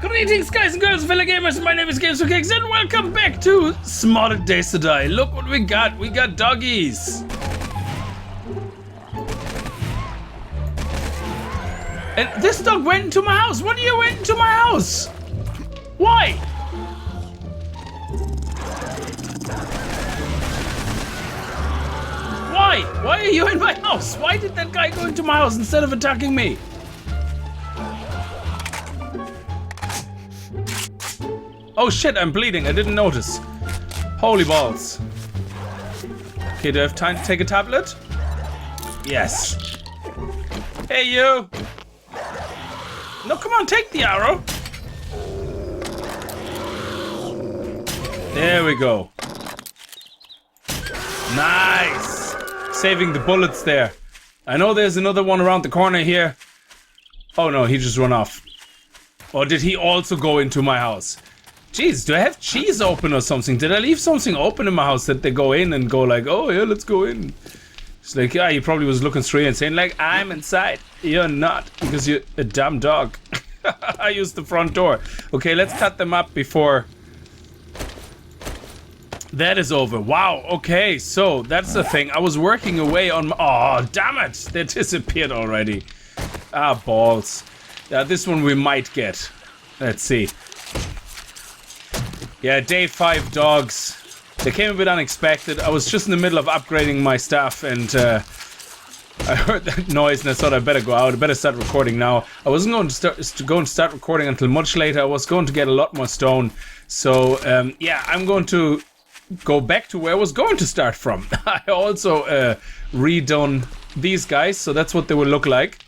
Greetings, guys and girls, fellow gamers. My name is Games4Kicks, and welcome back to Smarter Days to Die. Look what we got. We got doggies. And this dog went into my house. What are you went into my house? Why? Why? Why are you in my house? Why did that guy go into my house instead of attacking me? Oh shit, I'm bleeding. I didn't notice. Holy balls. Okay, do I have time to take a tablet? Yes. Hey, you. No, come on, take the arrow. There we go. Nice. Saving the bullets there. I know there's another one around the corner here. Oh no, he just ran off. Or did he also go into my house? Jeez, do I have cheese open or something? Did I leave something open in my house that they go in and go like, oh yeah, let's go in? It's like, yeah, he probably was looking straight and saying like, I'm inside. You're not, because you're a dumb dog. I used the front door. Okay, let's cut them up before that is over. Wow, okay, so that's the thing. I was working away on my... Oh, damn it! They disappeared already. Ah, balls. Yeah, this one we might get. Let's see. Yeah, day 5 dogs. They came a bit unexpected. I was just in the middle of upgrading my stuff and I heard that noise and I thought I better go out. I better start recording now. I wasn't going to start recording until much later. I was going to get a lot more stone. So yeah, I'm going to go back to where I was going to start from. I also redone these guys, so that's what they will look like.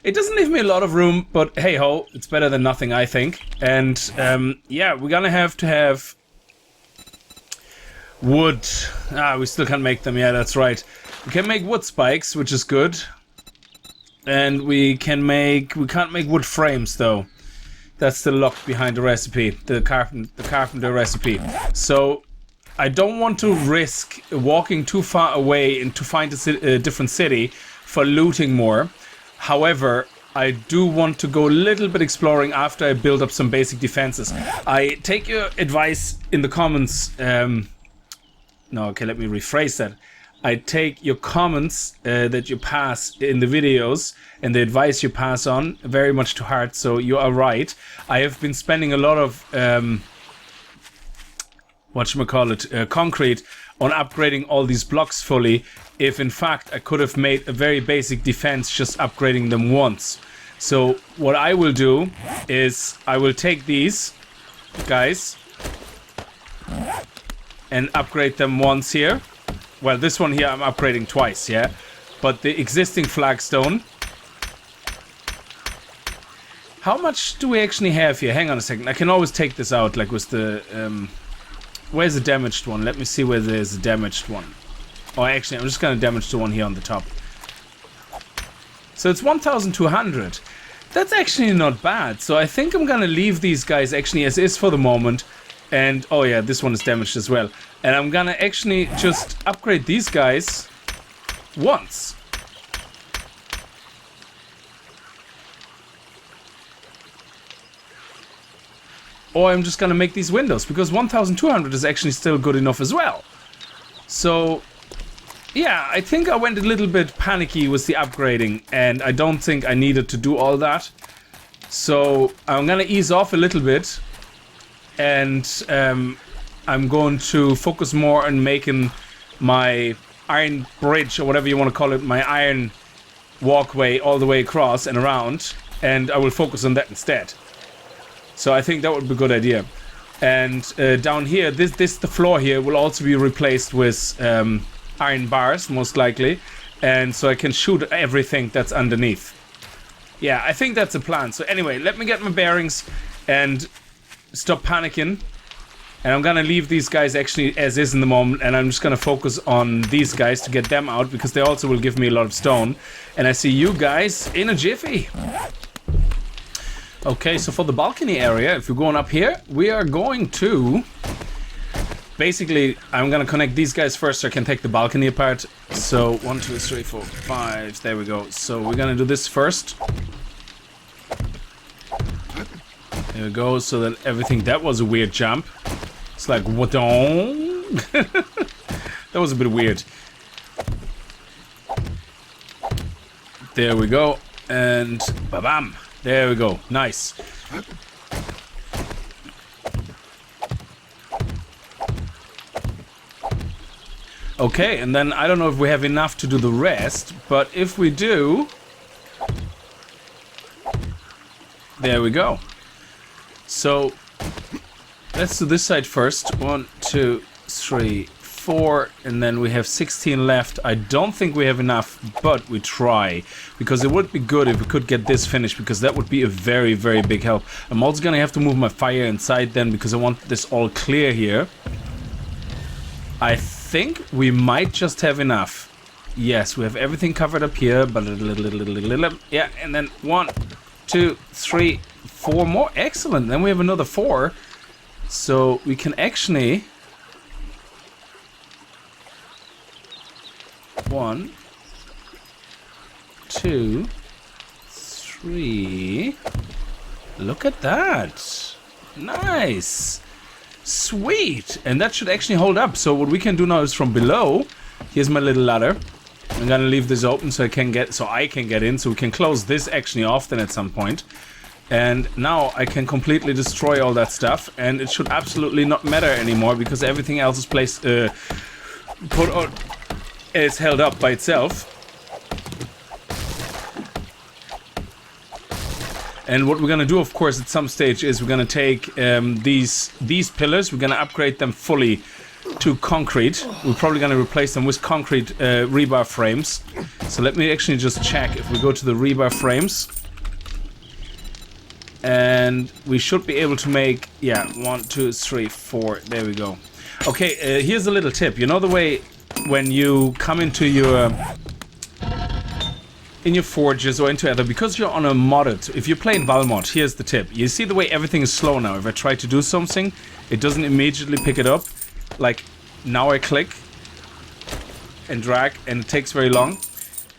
It doesn't leave me a lot of room, but hey ho, it's better than nothing, I think. And yeah, we're gonna have to have wood. Ah, we still can't make them. Yeah, that's right. We can make wood spikes, which is good. And we can't make wood frames though. That's the lock behind the recipe, the carpenter recipe. So I don't want to risk walking too far away and to find a different city for looting more. However, I do want to go a little bit exploring after I build up some basic defenses. I take your advice in the comments. No, okay, let me rephrase that. I take your comments that you pass in the videos and the advice you pass on very much to heart, so you are right. I have been spending a lot of, concrete on upgrading all these blocks fully, if in fact I could have made a very basic defense just upgrading them once. So what I will do is I will take these guys and upgrade them once here. Well, this one here I'm upgrading twice, yeah? But the existing flagstone... How much do we actually have here? Hang on a second, I can always take this out, like with the... Where's the damaged one? Let me see where there's a damaged one. Oh, actually, I'm just gonna damage the one here on the top. So it's 1,200. That's actually not bad. So I think I'm gonna leave these guys actually as is for the moment. And, oh yeah, this one is damaged as well. And I'm gonna actually just upgrade these guys once. Or I'm just gonna make these windows, because 1,200 is actually still good enough as well. So, yeah, I think I went a little bit panicky with the upgrading, and I don't think I needed to do all that. So, I'm gonna ease off a little bit, and I'm going to focus more on making my iron bridge, or whatever you want to call it, my iron walkway all the way across and around, and I will focus on that instead. So I think that would be a good idea. And down here, the floor here will also be replaced with iron bars, most likely. And so I can shoot everything that's underneath. Yeah, I think that's a plan. So anyway, let me get my bearings and stop panicking. And I'm gonna leave these guys actually as is in the moment. And I'm just gonna focus on these guys to get them out, because they also will give me a lot of stone. And I see you guys in a jiffy. Okay, so for the balcony area, if we're going up here, we are going to... Basically, I'm gonna connect these guys first so I can take the balcony apart. So, 1, 2, 3, 4, 5, there we go. So we're gonna do this first. There we go, so that everything... That was a weird jump. It's like, what the... That was a bit weird. There we go. And... Ba-bam! There we go. Nice. Okay, and then I don't know if we have enough to do the rest, but if we do... There we go. So, let's do this side first. 1, 2, 3, 4, and then we have 16 left. I don't think we have enough, but we try. Because it would be good if we could get this finished, because that would be a very, very big help. I'm also gonna have to move my fire inside then, because I want this all clear here. I think we might just have enough. Yes, we have everything covered up here, but yeah, and then 1, 2, 3, 4 more. Excellent. Then we have another 4. So we can actually 1, 2, 3. Look at that. Nice. Sweet. And that should actually hold up. So what we can do now is from below. Here's my little ladder. I'm gonna leave this open so I can get in, so we can close this actually off then at some point. And now I can completely destroy all that stuff, and it should absolutely not matter anymore because everything else is placed put on, it's held up by itself. And what we're gonna do, of course, at some stage is we're gonna take these pillars, we're gonna upgrade them fully to concrete. We're probably going to replace them with concrete rebar frames. So let me actually just check. If we go to the rebar frames, and we should be able to make, yeah, 1, 2, 3, 4. There we go. Okay, here's a little tip. You know the way when you come into your in your forges or into other, because you're on a modded, if you're playing Valmod, here's the tip. You see the way everything is slow now. If I try to do something, it doesn't immediately pick it up. Like, now I click and drag and it takes very long.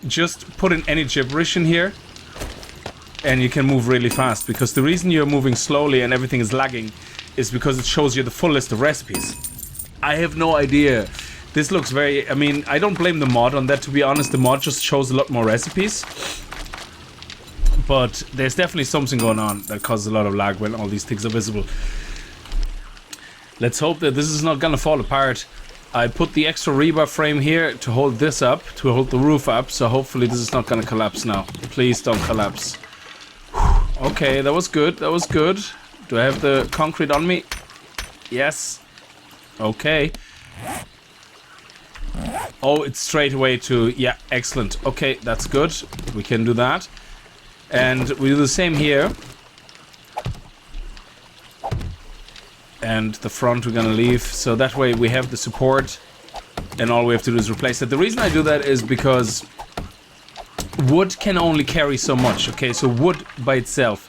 Just put in any gibberish in here and you can move really fast, because the reason you're moving slowly and everything is lagging is because it shows you the full list of recipes. I have no idea. This looks very... I mean, I don't blame the mod on that, to be honest. The mod just shows a lot more recipes. But there's definitely something going on that causes a lot of lag when all these things are visible. Let's hope that this is not gonna fall apart. I put the extra rebar frame here to hold this up, to hold the roof up, so hopefully this is not gonna collapse now. Please don't collapse. Whew. Okay, that was good, that was good. Do I have the concrete on me? Yes. Okay. Oh, it's straight away to... Yeah, excellent. Okay, that's good. We can do that. And we do the same here. And the front we're gonna leave, so that way we have the support and all we have to do is replace it. The reason I do that is because wood can only carry so much. Okay, so wood by itself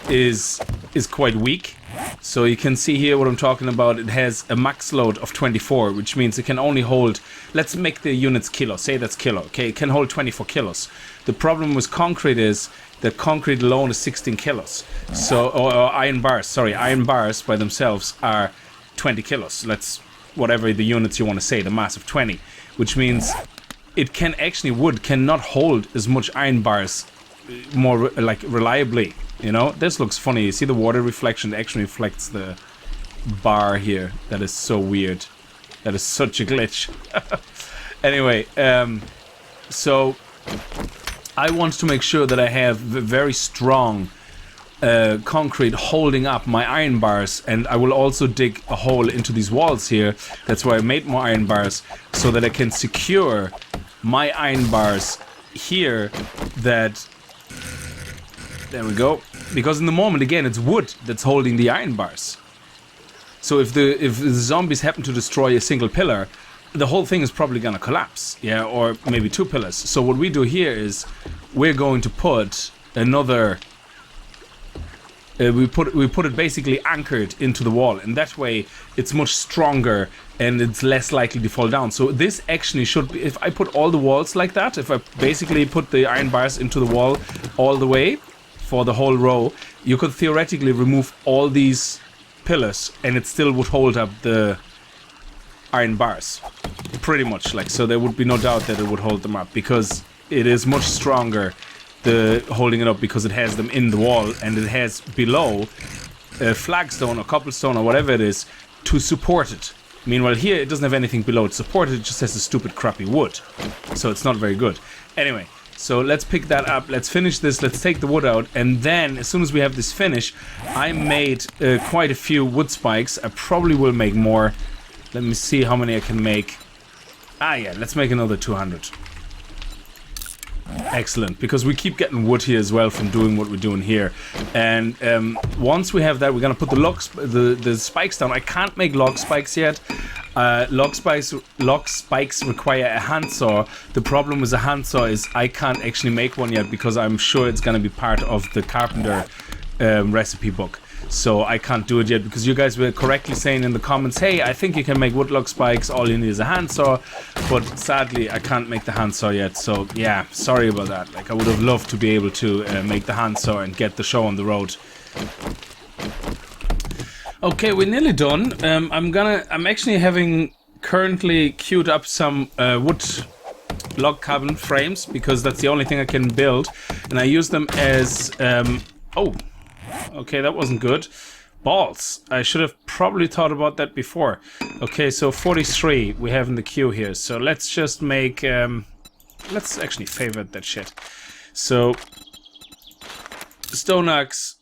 is quite weak. So you can see here what I'm talking about. It has a max load of 24, which means it can only hold, let's make the units kilo, say that's kilo. Okay, it can hold 24 kilos. The problem with concrete is that concrete alone is 16 kilos. So, or iron bars, sorry, iron bars by themselves are 20 kilos. Let's, whatever the units you want to say, the mass of 20. Which means it can actually, wood cannot hold as much iron bars more, like, reliably. You know, this looks funny. You see the water reflection actually reflects the bar here. That is so weird. That is such a glitch. Anyway, so I want to make sure that I have very strong concrete holding up my iron bars, and I will also dig a hole into these walls here. That's why I made more iron bars, so that I can secure my iron bars here. That, there we go. Because in the moment, again, it's wood that's holding the iron bars. So if the zombies happen to destroy a single pillar, the whole thing is probably gonna collapse, yeah, or maybe 2 pillars. So what we do here is we're going to put another. We put it basically anchored into the wall, and that way it's much stronger and it's less likely to fall down. So this actually should be, if I put all the walls like that, if I basically put the iron bars into the wall all the way, for the whole row, you could theoretically remove all these pillars and it still would hold up the iron bars. Pretty much, like, so there would be no doubt that it would hold them up, because it is much stronger, the holding it up, because it has them in the wall and it has below a flagstone or cobblestone or whatever it is to support it. Meanwhile here it doesn't have anything below it supported, it just has a stupid crappy wood. So it's not very good. Anyway, so let's pick that up, let's finish this, let's take the wood out, and then as soon as we have this finish, I made quite a few wood spikes. I probably will make more. Let me see how many I can make. Ah yeah, let's make another 200. Excellent, because we keep getting wood here as well from doing what we're doing here. And once we have that, we're gonna put the spikes down. I can't make log spikes yet. Log spikes require a handsaw. The problem with a handsaw is I can't actually make one yet, because I'm sure it's gonna be part of the carpenter recipe book. So I can't do it yet, because you guys were correctly saying in the comments, hey, I think you can make wood log spikes, all you need is a handsaw. But sadly, I can't make the handsaw yet, so yeah, sorry about that. Like, I would have loved to be able to make the handsaw and get the show on the road. Okay, we're nearly done. I'm actually having currently queued up some wood log cabin frames, because that's the only thing I can build, and I use them as oh, okay, that wasn't good. Balls. I should have probably thought about that before. Okay, so 43 we have in the queue here. So let's just make... let's actually favorite that shit. So... stone axe.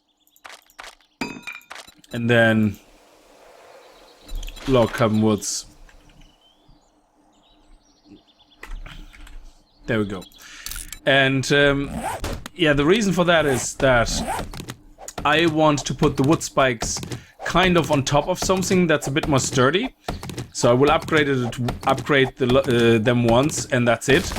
And then... log cabin woods. There we go. And yeah, the reason for that is that I want to put the wood spikes kind of on top of something that's a bit more sturdy. So I will upgrade them once, and that's it.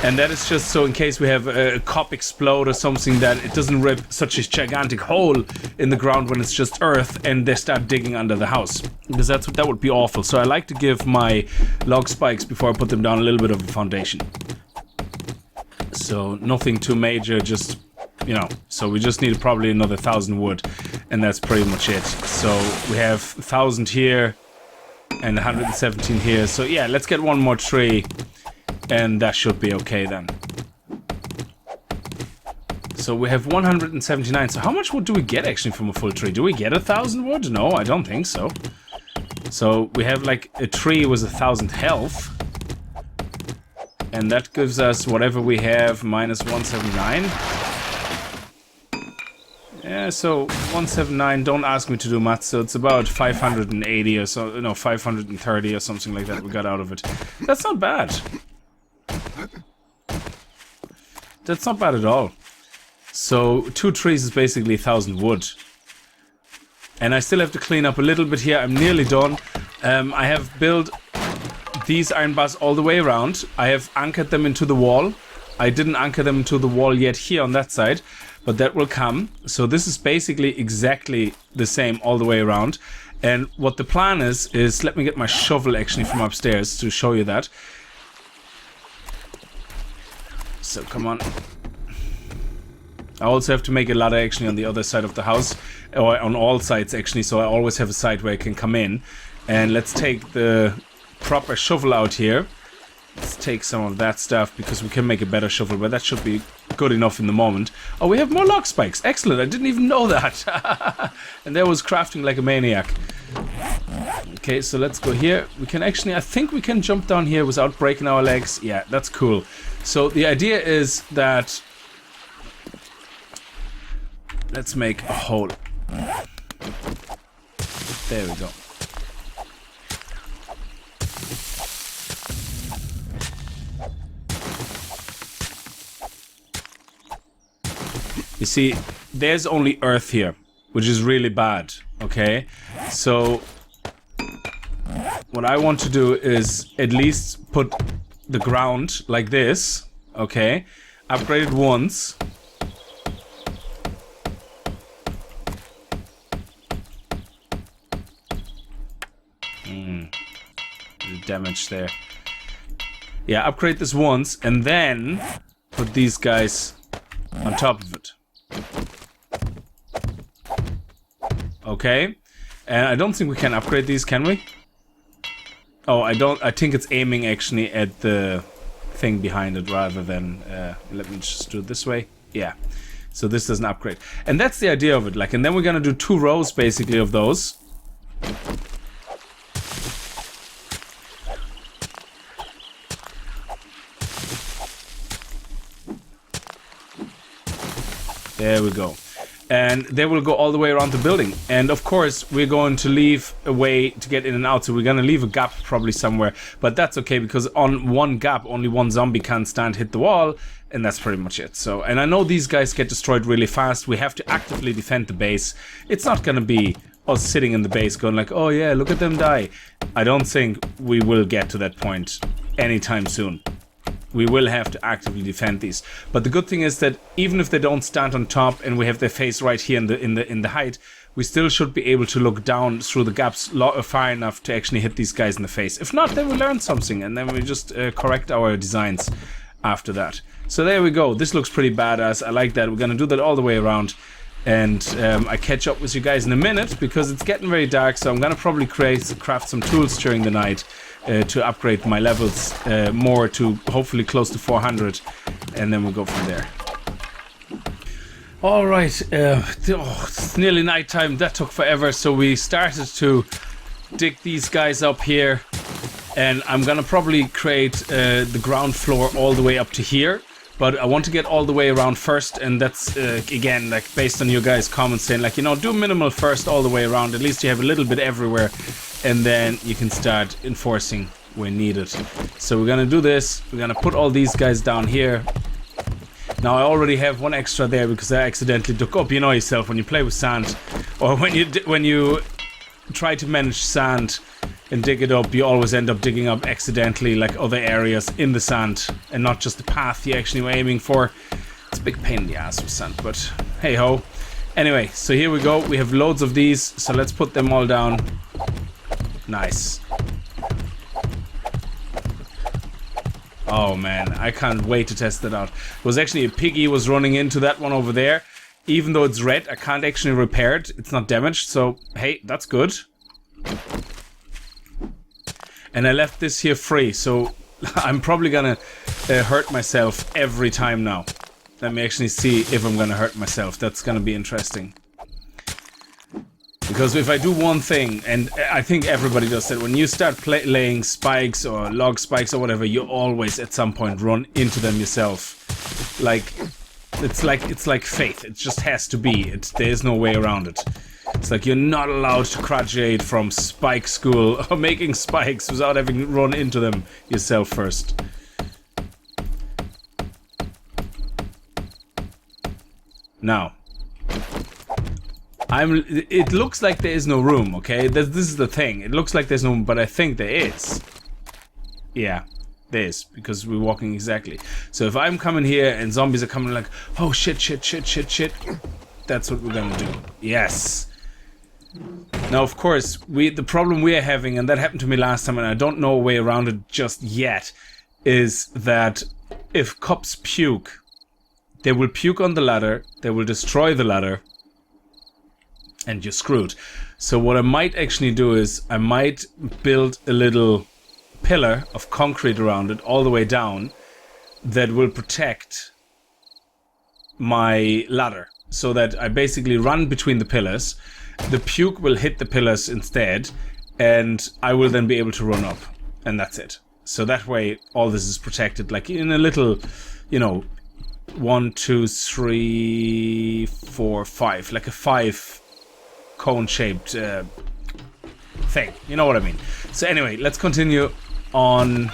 And that is just so in case we have a cop explode or something, that it doesn't rip such a gigantic hole in the ground when it's just earth and they start digging under the house. Because that would be awful. So I like to give my log spikes, before I put them down, a little bit of a foundation. So nothing too major, just... you know, so we just need probably another 1,000 wood, and that's pretty much it. So we have 1,000 here and 117 here. So yeah, let's get one more tree, and that should be okay then. So we have 179. So how much wood do we get actually from a full tree? Do we get 1,000 wood? No, I don't think so. So we have like a tree with 1,000 health. And that gives us whatever we have minus 179. Yeah, so 179, don't ask me to do math, so it's about 580 or so, no, 530 or something like that we got out of it. That's not bad. That's not bad at all. So 2 trees is basically 1,000 wood. And I still have to clean up a little bit here. I'm nearly done. I have built these iron bars all the way around. I have anchored them into the wall. I didn't anchor them into the wall yet here on that side, but that will come. So this is basically exactly the same all the way around. And what the plan is let me get my shovel actually from upstairs to show you that. So come on. I also have to make a ladder actually on the other side of the house, or on all sides actually, so I always have a side where I can come in. And let's take the proper shovel out here. Let's take some of that stuff, because we can make a better shovel, but that should be good enough in the moment. Oh, we have more log spikes. Excellent, I didn't even know that. And there was crafting like a maniac. Okay, so let's go here. We can actually, I think we can jump down here without breaking our legs. Yeah, that's cool. So the idea is that... let's make a hole. There we go. You see, there's only earth here, which is really bad, okay? So, what I want to do is at least put the ground like this, okay? Upgrade it once. Damage there. Yeah, upgrade this once, and then put these guys on top of it. Okay. And I don't think we can upgrade these, can we? Oh, I think it's aiming actually at the thing behind it rather than... let me just do it this way. Yeah. So this doesn't upgrade. And that's the idea of it. Like, and then we're gonna do 2 rows basically of those. There we go. And they will go all the way around the building. And of course, we're going to leave a way to get in and out. So we're going to leave a gap probably somewhere. But that's okay, because on one gap, only one zombie can stand, hit the wall. And that's pretty much it. So, and I know these guys get destroyed really fast. We have to actively defend the base. It's not going to be us sitting in the base going like, oh yeah, look at them die. I don't think we will get to that point anytime soon. We will have to actively defend these. But the good thing is that even if they don't stand on top and we have their face right here in the height, we still should be able to look down through the gaps far enough to actually hit these guys in the face. If not, then we learn something and then we just correct our designs after that. So there we go. This looks pretty badass. I like that. We're gonna do that all the way around. And I catch up with you guys in a minute because it's getting very dark. So I'm gonna probably craft some tools during the night. To upgrade my levels more to hopefully close to 400, and then we'll go from there. Alright, it's nearly nighttime. That took forever, so we started to dig these guys up here, and I'm gonna probably create the ground floor all the way up to here, but I want to get all the way around first, and that's again like based on your guys' comments saying like, you know, do minimal first all the way around, at least you have a little bit everywhere. And then you can start enforcing where needed. So we're gonna do this. We're gonna put all these guys down here. Now I already have one extra there because I accidentally dug up. You know yourself when you play with sand, or when you try to manage sand and dig it up, you always end up digging up accidentally like other areas in the sand and not just the path you actually were aiming for. It's a big pain in the ass with sand, but hey ho. Anyway, so here we go. We have loads of these, so let's put them all down. Nice. Oh man, I can't wait to test that out. It was actually a piggy was running into that one over there. Even though it's red, I can't actually repair it. It's not damaged, so hey, that's good. And I left this here free, so I'm probably gonna hurt myself every time now. Let me actually see if I'm gonna hurt myself. That's gonna be interesting. Because if I do one thing, and I think everybody does that, when you start laying spikes or log spikes or whatever, you always at some point run into them yourself. Like it's like faith. It just has to be. There's no way around it. It's like you're not allowed to graduate from spike school or making spikes without having run into them yourself first. Now. It looks like there is no room, okay? This is the thing. It looks like there's no room, but I think there is. Yeah, there is, because we're walking exactly. So if I'm coming here and zombies are coming like, oh shit, shit, shit, shit, shit, that's what we're gonna do. Yes. Now, of course, the problem we are having, and that happened to me last time, and I don't know a way around it just yet, is that if cops puke, they will puke on the ladder, they will destroy the ladder, and you're screwed. So what I might actually do is I might build a little pillar of concrete around it all the way down that will protect my ladder, so that I basically run between the pillars. The puke will hit the pillars instead, and I will then be able to run up, and that's it. So that way all this is protected, like in a little, you know, 1, 2, 3, 4, 5, like a 5 cone-shaped thing. You know what I mean. So anyway, let's continue on.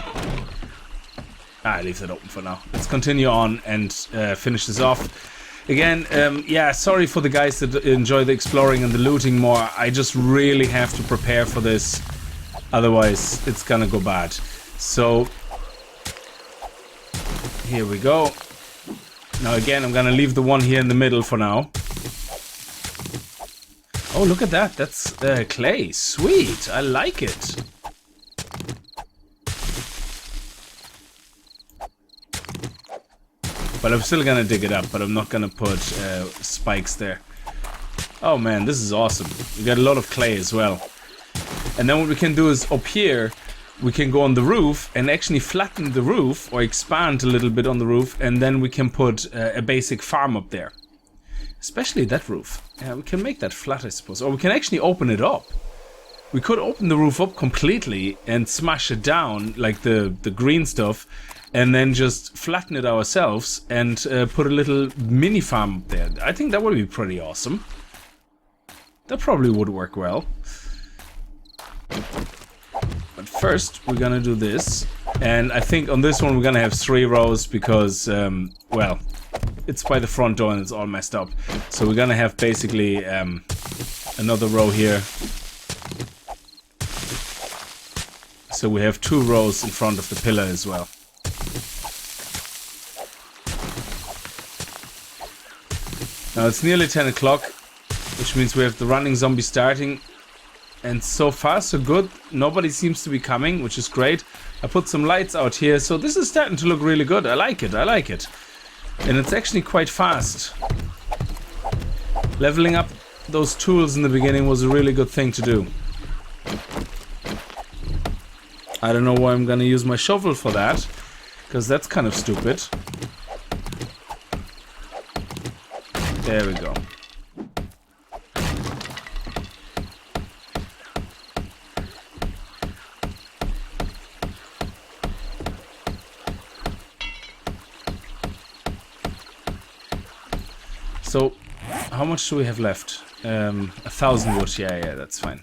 I leave that open for now. Let's continue on and finish this off. Again, yeah, sorry for the guys that enjoy the exploring and the looting more. I just really have to prepare for this. Otherwise, it's gonna go bad. So, here we go. Now again, I'm gonna leave the one here in the middle for now. Oh, look at that. That's clay. Sweet. I like it. But I'm still gonna dig it up, but I'm not gonna put spikes there. Oh man, this is awesome. We got a lot of clay as well. And then what we can do is up here, we can go on the roof and actually flatten the roof or expand a little bit on the roof, and then we can put a basic farm up there. Especially that roof. Yeah, we can make that flat, I suppose. Or we can actually open it up. We could open the roof up completely and smash it down, like the green stuff, and then just flatten it ourselves and put a little mini farm up there. I think that would be pretty awesome. That probably would work well. But first, we're gonna do this. And I think on this one we're gonna have 3 rows because, well, it's by the front door and it's all messed up. So we're gonna have basically another row here. So we have 2 rows in front of the pillar as well. Now it's nearly 10 o'clock, which means we have the running zombie starting. And so far so good. Nobody seems to be coming, which is great. I put some lights out here, so this is starting to look really good. I like it, I like it. And it's actually quite fast. Leveling up those tools in the beginning was a really good thing to do. I don't know why I'm gonna use my shovel for that, because that's kind of stupid. There we go. So, how much do we have left? 1,000 wood. Yeah, that's fine.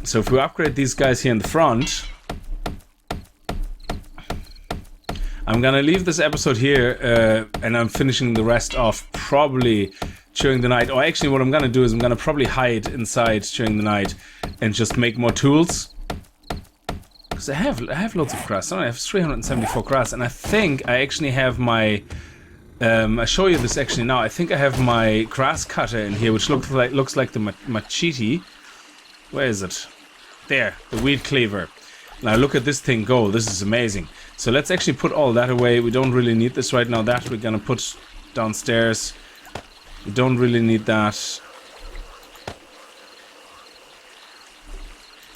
So if we upgrade these guys here in the front, I'm gonna leave this episode here, and I'm finishing the rest off probably during the night. Or actually, what I'm gonna do is I'm gonna probably hide inside during the night and just make more tools. Because I have loads of grass. I have 374 grass, and I think I actually have my. I show you this actually now. I think I have my grass cutter in here, which looks like the machete. Where is it? There, the weed cleaver. Now look at this thing go. This is amazing. So let's actually put all that away. We don't really need this right now. That we're gonna put downstairs. We don't really need that.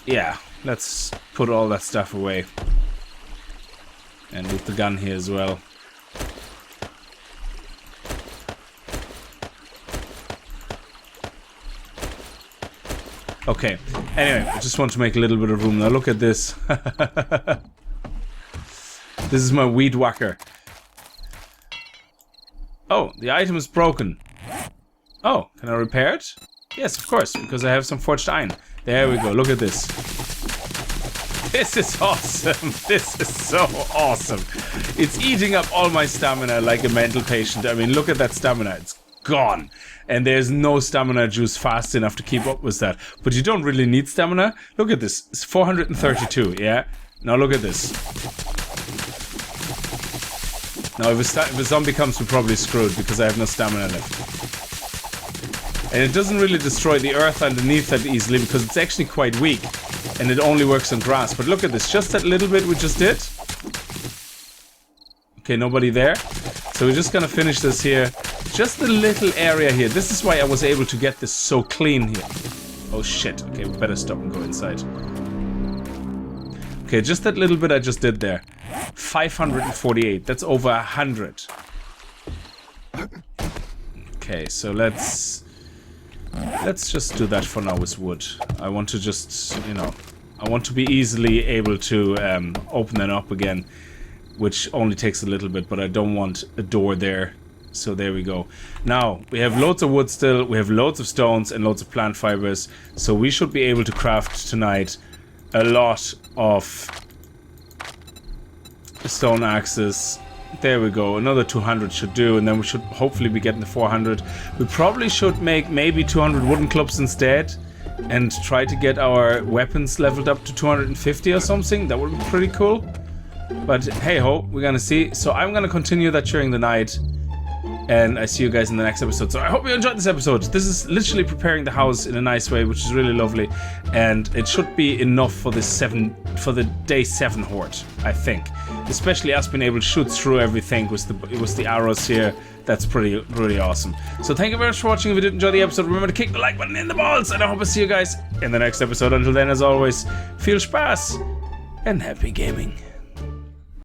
Yeah, let's put all that stuff away. And with the gun here as well. Okay, anyway, I just want to make a little bit of room. Now look at this. This is my weed whacker. Oh, the item is broken. Oh, can I repair it? Yes, of course, because I have some forged iron. There we go, look at this. This is awesome. This is so awesome. It's eating up all my stamina like a mental patient. I mean, look at that stamina. It's gone. And there's no stamina juice fast enough to keep up with that. But you don't really need stamina. Look at this. It's 432, yeah? Now look at this. Now if a zombie comes, we're probably screwed because I have no stamina left. And it doesn't really destroy the earth underneath that easily because it's actually quite weak. And it only works on grass. But look at this. Just that little bit we just did. Okay, nobody there. So we're just gonna finish this here. Just a little area here. This is why I was able to get this so clean here. Oh shit. Okay, we better stop and go inside. Okay, just that little bit I just did there. 548. That's over 100. Okay, so let's just do that for now with wood. I want to just, you know, I want to be easily able to open it up again, which only takes a little bit, but I don't want a door there. So there we go. Now, we have loads of wood still, we have loads of stones and loads of plant fibers, so we should be able to craft tonight a lot of stone axes. There we go, another 200 should do, and then we should hopefully be getting the 400. We probably should make maybe 200 wooden clubs instead, and try to get our weapons leveled up to 250 or something. That would be pretty cool. But hey ho, we're gonna see. So I'm gonna continue that during the night. and I see you guys in the next episode. So I hope you enjoyed this episode. This is literally preparing the house in a nice way, which is really lovely, and it should be enough for the day 7 horde, I think. Especially us being able to shoot through everything with the arrows here. That's pretty awesome. So thank you very much for watching. If you did enjoy the episode, remember to kick the like button in the balls, and I hope I see you guys in the next episode. Until then, as always, viel Spaß and happy gaming.